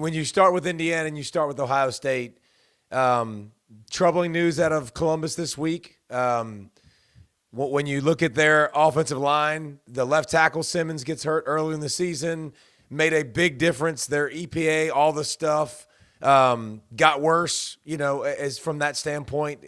When you start with Indiana and you start with Ohio State, troubling news out of Columbus this week. When you look at their offensive line, the left tackle Simmons gets hurt early in the season, made a big difference. Their EPA, all the stuff got worse, as from that standpoint.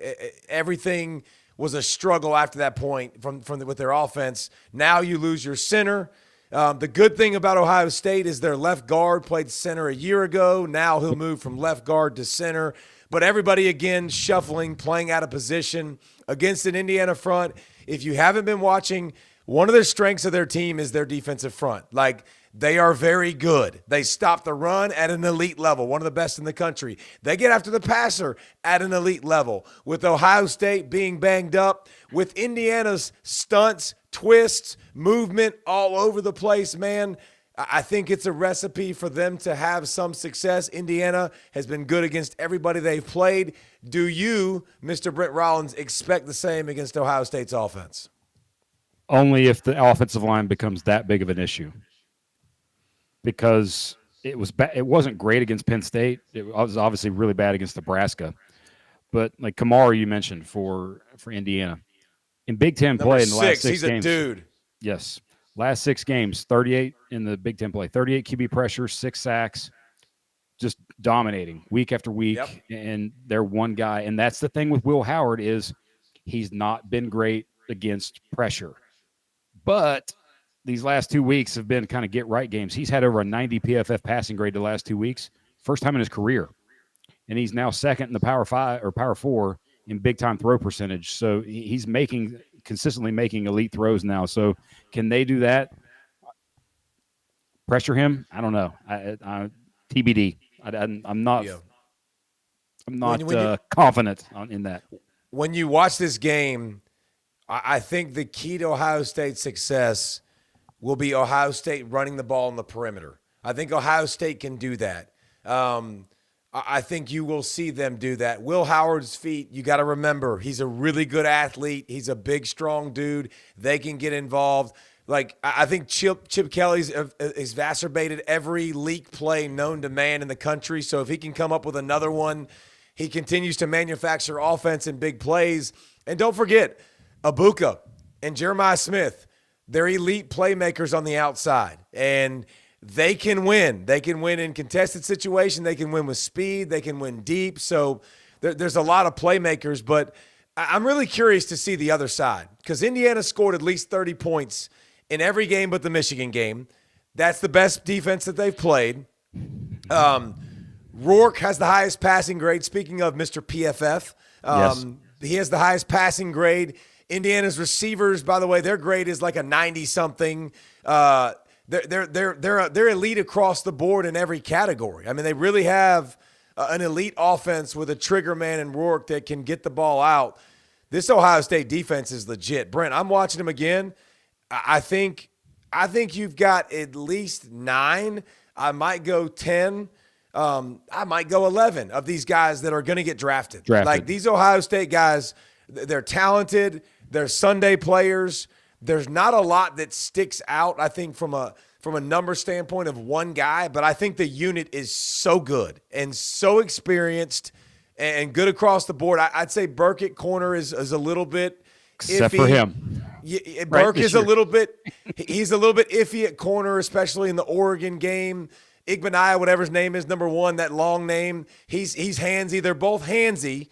Everything was a struggle after that point with their offense. Now you lose your center. The good thing about Ohio State is their left guard played center a year ago. Now he'll move from left guard to center. But everybody, again, shuffling, playing out of position against an Indiana front. If you haven't been watching, one of the strengths of their team is their defensive front. Like, they are very good. They stop the run at an elite level, one of the best in the country. They get after the passer at an elite level. With Ohio State being banged up, with Indiana's stunts, twists, movement all over the place, man, I think it's a recipe for them to have some success. Indiana has been good against everybody they've played. Do you, Mr. Brent Rollins, expect the same against Ohio State's offense? Only if the offensive line becomes that big of an issue. Because it wasn't great against Penn State. It was obviously really bad against Nebraska. But like Kamara, you mentioned for Indiana. In Big Ten play in the last 6 games. He's a dude. Yes. Last 6 games, 38 in the Big Ten play, 38 QB pressure, 6 sacks, just dominating week after week. Yep. And they're one guy. And that's the thing with Will Howard is he's not been great against pressure. But these last 2 weeks have been kind of get-right games. He's had over a 90 PFF passing grade the last 2 weeks, first time in his career. And he's now second in the Power 5 or Power 4 in big-time throw percentage. So he's consistently making elite throws now. So can they do that? Pressure him? I don't know. TBD. I'm not. Yeah. I'm not confident in that. When you watch this game, I think the key to Ohio State's success will be Ohio State running the ball on the perimeter. I think Ohio State can do that. I think you will see them do that. Will Howard's feet, you got to remember, he's a really good athlete. He's a big, strong dude. They can get involved. Like, I think Chip Kelly's exacerbated every leak play known to man in the country. So if he can come up with another one, he continues to manufacture offense and big plays. And don't forget, Abuka and Jeremiah Smith, they're elite playmakers on the outside, and they can win. They can win in contested situation. They can win with speed. They can win deep. So there's a lot of playmakers, but I'm really curious to see the other side because Indiana scored at least 30 points in every game but the Michigan game. That's the best defense that they've played. Rourke has the highest passing grade. Speaking of Mr. PFF, yes. He has the highest passing grade. Indiana's receivers, by the way, their grade is like a 90-something. They're elite across the board in every category. I mean, they really have an elite offense with a trigger man and Rourke that can get the ball out. This Ohio State defense is legit. Brent, I'm watching them again. I think you've got at least 9. I might go 10. I might go 11 of these guys that are going to get drafted. Like these Ohio State guys, they're talented. They're Sunday players. There's not a lot that sticks out, I think, from a number standpoint of one guy, but I think the unit is so good and so experienced and good across the board. I'd say Burke at corner is a little bit except iffy. For him. Yeah, Burke is a little bit iffy at corner, especially in the Oregon game. Igbaniah, whatever his name is, number 1, that long name, he's handsy. They're both handsy.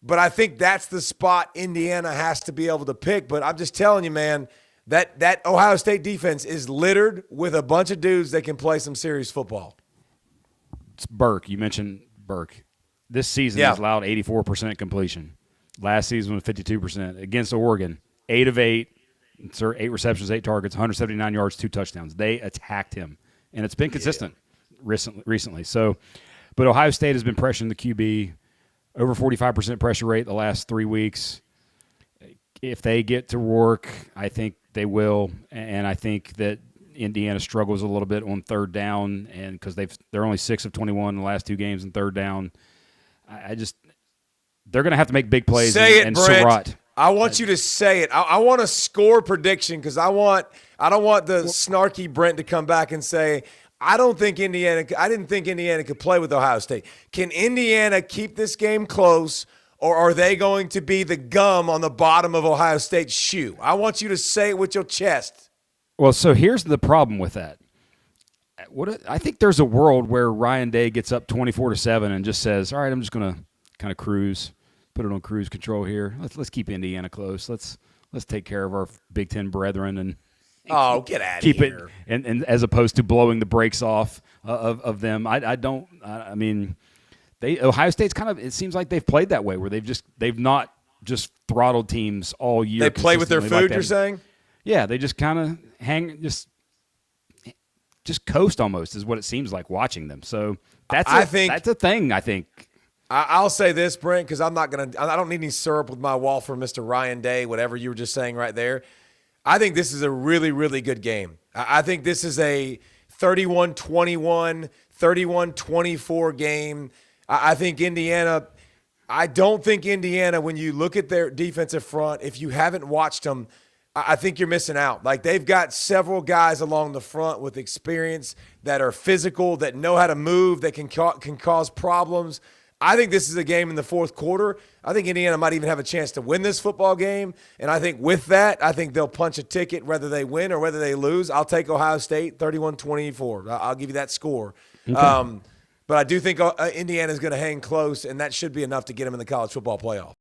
But I think that's the spot Indiana has to be able to pick. But I'm just telling you, man, that Ohio State defense is littered with a bunch of dudes that can play some serious football. It's Burke. You mentioned Burke. This season he's allowed 84% completion. Last season was 52%. Against Oregon, 8 of 8. 8 receptions, 8 targets, 179 yards, 2 touchdowns. They attacked him. And it's been consistent recently. So, but Ohio State has been pressuring the QB. Over 45% pressure rate the last 3 weeks. If they get to Rourke, I think they will. And I think that Indiana struggles a little bit on third down, and because they're only 6 of 21 in the last 2 games in third down. They're going to have to make big plays. Say it, and Brent. Surratt. I want you to say it. I want a score prediction because I don't want the snarky Brent to come back and say, I didn't think Indiana could play with Ohio State. Can Indiana keep this game close, or are they going to be the gum on the bottom of Ohio State's shoe? I want you to say it with your chest. Well, so here's the problem with that. I think there's a world where Ryan Day gets up 24-7 and just says, "All right, I'm just going to kind of cruise, put it on cruise control here. Let's keep Indiana close. Let's take care of our Big Ten brethren and get out of keep here." And as opposed to blowing the brakes off of them. I mean, Ohio State's kind of, it seems like they've played that way where they've not just throttled teams all year. They play with their food, like you're saying? Yeah, they just kind of just coast almost is what it seems like watching them. So that's a thing, I think. I'll say this, Brent, because I don't need any syrup with my wall for Mr. Ryan Day, whatever you were just saying right there. I think this is a really, really good game. I think this is a 31-21, 31-24 game. I think Indiana – I don't think Indiana, when you look at their defensive front, if you haven't watched them, I think you're missing out. Like, they've got several guys along the front with experience that are physical, that know how to move, that can cause problems. I think this is a game in the fourth quarter. I think Indiana might even have a chance to win this football game. And I think with that, I think they'll punch a ticket whether they win or whether they lose. I'll take Ohio State 31-24. I'll give you that score. Okay. But I do think Indiana is going to hang close, and that should be enough to get them in the college football playoff.